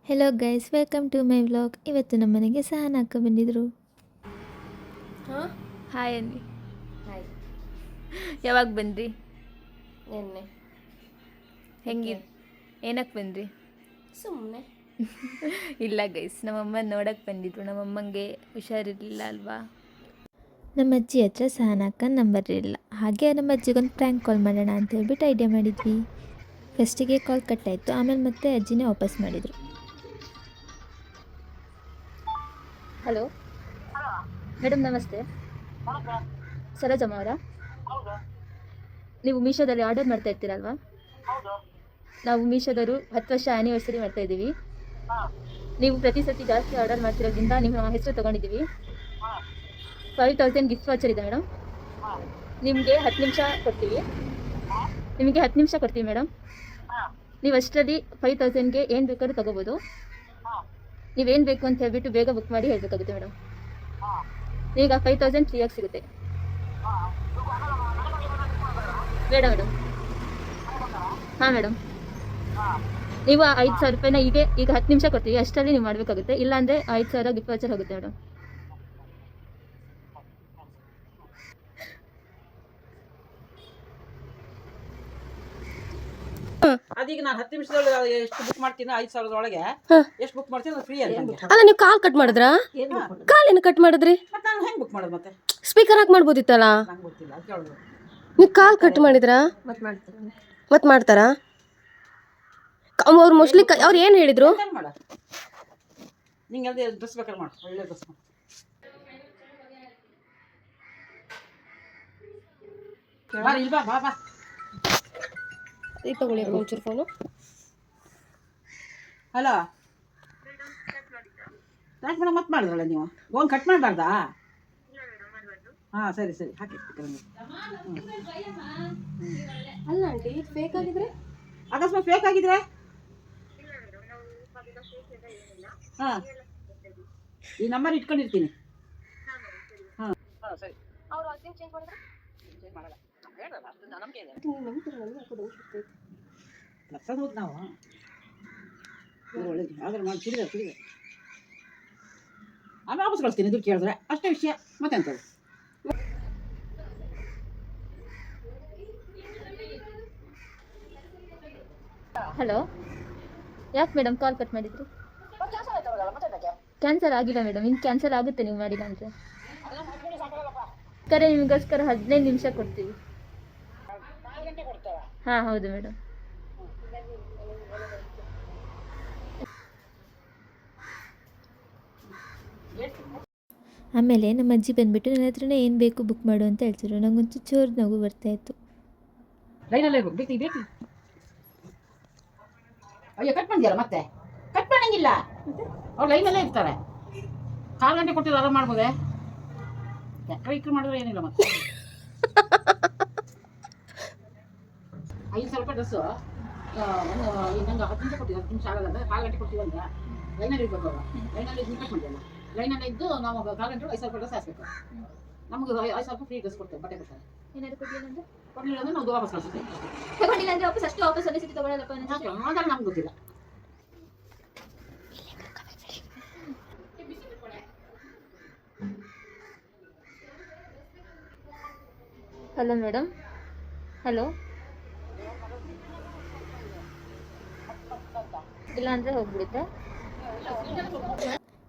Hello guys, welcome to my vlog. ಇವತ್ತು ನಮ್ಮ ಮನೆಗೆ ಸಹನ ಅಕ್ಕ ಬಂದಿದ್ರು. ಹಾಯ್ ಅನ್ನಿ. ಹಾಯ್. ಯಾವಾಗ ಬಂದ್ರಿ? ನಿನ್ನೆ. ಹೆಂಗಿ ಏನಕ್ಕೆ ಬಂದ್ರಿ? ಸುಮ್ಮನೆ. ಇಲ್ಲ ಗೈಸ್, ನಮ್ಮಮ್ಮ ನೋಡಕ್ಕೆ ಬಂದಿದ್ರು. ನಮ್ಮಮ್ಮಂಗೆ ಹುಷಾರಿರಲಿಲ್ಲ ಅಲ್ವಾ. ನಮ್ಮ ಅಜ್ಜಿ ಹತ್ರ ಸಹನ ಅಕ್ಕನ ನಂಬರ್ ಇರಲಿಲ್ಲ. ಹಾಗೆ ನಮ್ಮ ಅಜ್ಜಿಗೊಂದು ಪ್ರ್ಯಾಂಕ್ ಕಾಲ್ ಮಾಡೋಣ ಅಂತ ಹೇಳ್ಬಿಟ್ಟು ಐಡಿಯಾ ಮಾಡಿದ್ವಿ. ಫಸ್ಟಿಗೆ ಕಾಲ್ ಕಟ್ಟಾಯಿತು, ಆಮೇಲೆ ಮತ್ತೆ ಅಜ್ಜಿನೇ ವಾಪಸ್ ಮಾಡಿದರು. ಹಲೋ ಮೇಡಮ್, ನಮಸ್ತೆ. ಸರೋಜಮ್ಮ ಅವರಾ? ನೀವು ಮೀಶೋದಲ್ಲಿ ಆರ್ಡರ್ ಮಾಡ್ತಾ ಇರ್ತೀರಲ್ವಾ? ನಾವು ಮೀಶೋದವರು 10 ವರ್ಷ ಆ್ಯನಿವರ್ಸರಿ ಮಾಡ್ತಾ ಇದ್ದೀವಿ. ನೀವು ಪ್ರತಿ ಸತಿ ಜಾಸ್ತಿ ಆರ್ಡರ್ ಮಾಡ್ತಿರೋದ್ರಿಂದ ನಿಮ್ಮ ಹೆಸರು ತೊಗೊಂಡಿದ್ದೀವಿ. 5000 ಗಿಫ್ಟ್ ವಾಚರ್ ಇದೆ ಮೇಡಮ್. ನಿಮಗೆ 10 ನಿಮಿಷ ಕೊಡ್ತೀವಿ. ಮೇಡಮ್. ನೀವು ಅಷ್ಟರಲ್ಲಿ 5000ಗೆ ಏನು ಬೇಕಾದ್ರೂ ತೊಗೋಬೋದು. ನೀವೇನು ಬೇಕು ಅಂತ ಹೇಳ್ಬಿಟ್ಟು ಬೇಗ ಬುಕ್ ಮಾಡಿ ಹೇಳಬೇಕಾಗುತ್ತೆ ಮೇಡಮ್. ಈಗ 5000 ಫ್ರೀಯಾಗಿ ಸಿಗುತ್ತೆ. ಬೇಡ ಮೇಡಮ್. ಹಾಂ ಮೇಡಮ್, ನೀವು 5000 ರೂಪಾಯಿನ ಈಗ 10 ನಿಮಿಷ ಕೊಡ್ತೀವಿ, ಅಷ್ಟರಲ್ಲಿ ನೀವು ಮಾಡಬೇಕಾಗುತ್ತೆ. ಇಲ್ಲಾಂದರೆ 5000 ಗಿಫ್ಟ್ ವಾಚರ್ ಹೋಗುತ್ತೆ ಮೇಡಮ್. ಅದೀಗ ನಾನು 10 ನಿಮಿಷದೊಳಗೆ ಎಷ್ಟು ಬುಕ್ ಮಾಡ್ತೀನಿ 5000 ಒಳಗೆ ಎಷ್ಟು ಬುಕ್ ಮಾಡ್ತೀನಿ ಅದು ಫ್ರೀ ಅಂತ. ಅಲ್ಲ, ನೀವು ಕಾಲ್ ಕಟ್ ಮಾಡಿದ್ರಾ? ಕಾಲೇನು ಕಟ್ ಮಾಡಿದ್ರಿ? ಮತ್ತೆ ನಾನು ಹೆಂಗೆ ಬುಕ್ ಮಾಡೋದು? ಮತ್ತೆ ಸ್ಪೀಕರ್ ಹಾಕಿ ಮಾಡ್ಬೋದಿತ್ತಲ್ಲ. ನಂಗೆ ಗೊತ್ತಿಲ್ಲ, ಅದು ಕೇಳೋದು. ನೀವು ಕಾಲ್ ಕಟ್ ಮಾಡಿದ್ರಾ? ಮತ್ತೆ ಮಾಡ್ತಾರಾ? ಅವ್ರು ಮೋಸ್ಟ್ಲಿ ಅವ್ರು ಏನು ಹೇಳಿದ್ರು? ಹೆಂಗೆ ಮಾಡ? ನಿಂಗೆ ಅದೇ ಡ್ರೆಸ್ ಬೇಕಾದ್ರೆ ಮಾಡು, ಒಳ್ಳೆ ಡ್ರೆಸ್ ಮಾಡು. ಇಲ್ವಾ? ಬಾ ಬಾ. ತಗೊಳ್ಳಿ ಒಂಚೂರು ಫೋನು. ಹಲೋ, ಯಾಕೆ ಮೇಡಮ್ ಮತ್ತೆ ಮಾಡಿದ್ರಲ್ಲ ನೀವು? ಫೋನ್ ಕಟ್ ಮಾಡಬಾರ್ದಾ? ಹಾಂ ಸರಿ ಸರಿ, ಹಾಕಿ. ಅಲ್ಲ ಆಂಟಿ, ಫೇಕ್ ಆಗಿದ್ರೆ? ಅಕಸ್ಮಾತ್ ಫೇಕ್ ಆಗಿದ್ರೆ? ಹಾಂ, ಈ ನಂಬರ್ ಇಟ್ಕೊಂಡಿರ್ತೀನಿ. ಹಾಂ ಹಾಂ ಸರಿ. ಅವ್ರು ಅದೇನು ಚೇಂಜ್ ಮಾಡಿದ್ರೆ? ಚೇಂಜ್ ಮಾಡಲ್ಲ, ಹೇಳಲ್ಲ, ಅಷ್ಟು ನಂಬಿಕೆ ಇದೆ. ನೀವು ನಂಬ್ತೀರಲ್ಲ, ಯಾಕೋ ಡೌಟ್ ಇರ್ತೈತೆ. ಲಕ್ಷದ ಹೋದ್ ನಾವು ಒಳ್ಳೇದು ಆದ್ರೆ ಮಾಡಿ ತಿರುಗ ಆಮೇಲೆ ವಾಪಸ್ ಕಳಿಸ್ತೀನಿ ದುಡ್ಡು ಕೇಳಿದ್ರೆ ಅಷ್ಟೇ ವಿಷಯ. ಮತ್ತೆ ಅಂತದ್ದು ಹಲೋ, ಯಾಕೆ ಮೇಡಮ್ ಕಾಲ್ ಕಟ್ ಮಾಡಿದ್ರಿ? ಕ್ಯಾನ್ಸಲ್ ಆಗಿಲ್ಲ ಮೇಡಮ್, ಇನ್ನು ಕ್ಯಾನ್ಸಲ್ ಆಗುತ್ತೆ ನೀವು ಮಾಡಿಲ್ಲ ಅಂದರೆ. ಕರೆ ನಿಮಗೋಸ್ಕರ 15 ನಿಮಿಷ ಕೊಡ್ತೀವಿ. ಹಾಂ ಹೌದು ಮೇಡಮ್. ಆಮೇಲೆ ನಮ್ಮ ಅಜ್ಜಿ ಬಂದುಬಿಟ್ಟು ನನ್ನ ಹತ್ರನೇ ಏನು ಬೇಕು ಬುಕ್ ಮಾಡು ಅಂತ ಹೇಳ್ತಿದ್ರು. ನಂಗೊಂಚು ಚೂರು ನಗು ಬರ್ತಾಯಿತ್ತು. ಲೈನಲ್ಲೇ ಬೇಕು ಬೇಕು. ಅಯ್ಯೋ, ಕಟ್ ಮಾಡಿದ್ಯಲ್ಲ, ಮತ್ತೆ ಕಟ್ ಮಾಡಂಗಿಲ್ಲ. ಅವ್ರು ಲೈನಲ್ಲೇ ಇರ್ತಾರೆ. 4 ಗಂಟೆ ಕೊಟ್ಟಿದ್ದು ಆರಾಮ್ ಮಾಡ್ಬೋದೆ. ಯಾಕೆ ಮಾಡಿದ್ರೆ ಏನಿಲ್ಲ. ಮತ್ತೆ 5000 ರೂಪಾಯಿ ಡ್ರೆಸ್ಸು ನಂಗೆ 10 ನಿಮಿಷ ಕೊಟ್ಟಿದ್ದು, 10 ನಿಮಿಷ ಆಗಲ್ಲ. 4 ಗಂಟೆ ಕೊಡ್ತೀವಿ ಅಂತ ಲೈನಲ್ಲಿ ಇರ್ಬೇಕು. ಅವರು ಲೈನಲ್ಲಿ ಇದ್ದು ಕಟ್ ಮಾಡಿಲ್ಲ. ಲೈನಲ್ಲಿ ಇದ್ದು ನಾವು 4 ಗಂಟೆ 5000 ರೂಪಾಯಿ ಡ್ರೆಸ್ ಹಾಕ್ಬೇಕು. ನಮಗೆ 5000 ರೂಪಾಯಿ ಫ್ರೀ ಡ್ರೆಸ್ ಕೊಡ್ತೇವೆ, ಬಟ್ಟೆ ಕೊಡ್ತಾರೆ. ಏನಾದ್ರು ಕೊಡಲಿಲ್ಲ ಅಂದರೆ ನಾವು ವಾಪಸ್ ಕಳಿಸ್ತೀವಿ. ತಗೊಂಡಿಲ್ಲ ಅಂದರೆ ವಾಪಸ್ ಒಂದೇ ಸತಿ ತಗೊಳ್ಳಲ್ಲಪ್ಪ. ಅದಾಗ ನಮ್ಗೆ ಗೊತ್ತಿಲ್ಲ. Hello madam. ಹಲೋ, ಇಲ್ಲ ಅಂದರೆ ಹೋಗ್ಬಿಡುತ್ತೆ.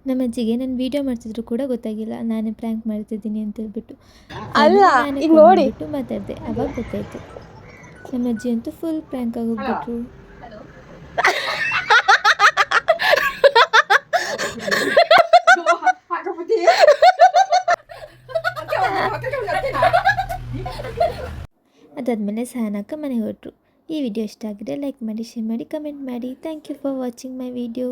ನಮ್ಮ ಅಜ್ಜಿಗೆ ನಾನು ವಿಡಿಯೋ ಮಾಡ್ತಿದ್ರು ಕೂಡ ಗೊತ್ತಾಗಿಲ್ಲ ನಾನೇ ಪ್ರ್ಯಾಂಕ್ ಮಾಡ್ತಿದ್ದೀನಿ ಅಂತ ಹೇಳ್ಬಿಟ್ಟು. ಅಲ್ಲ, ಈಗ ನೋಡಿ ಮಾತಾಡಿದೆ, ಅವಾಗ ಗೊತ್ತಾಯ್ತು. ನಮ್ಮ ಅಜ್ಜಿ ಅಂತೂ ಫುಲ್ ಪ್ರ್ಯಾಂಕ್ ಆಗೋಗ್ಬಿಟ್ರು. ಅದಾದಮೇಲೆ ಸಹನಕ್ಕ ಮನೆಗೆ ಹೊರಟರು. ಈ ವಿಡಿಯೋ ಇಷ್ಟ ಆಗಿದೆ ಲೈಕ್ ಮಾಡಿ, ಶೇರ್ ಮಾಡಿ, ಕಮೆಂಟ್ ಮಾಡಿ. Thank you for watching my video.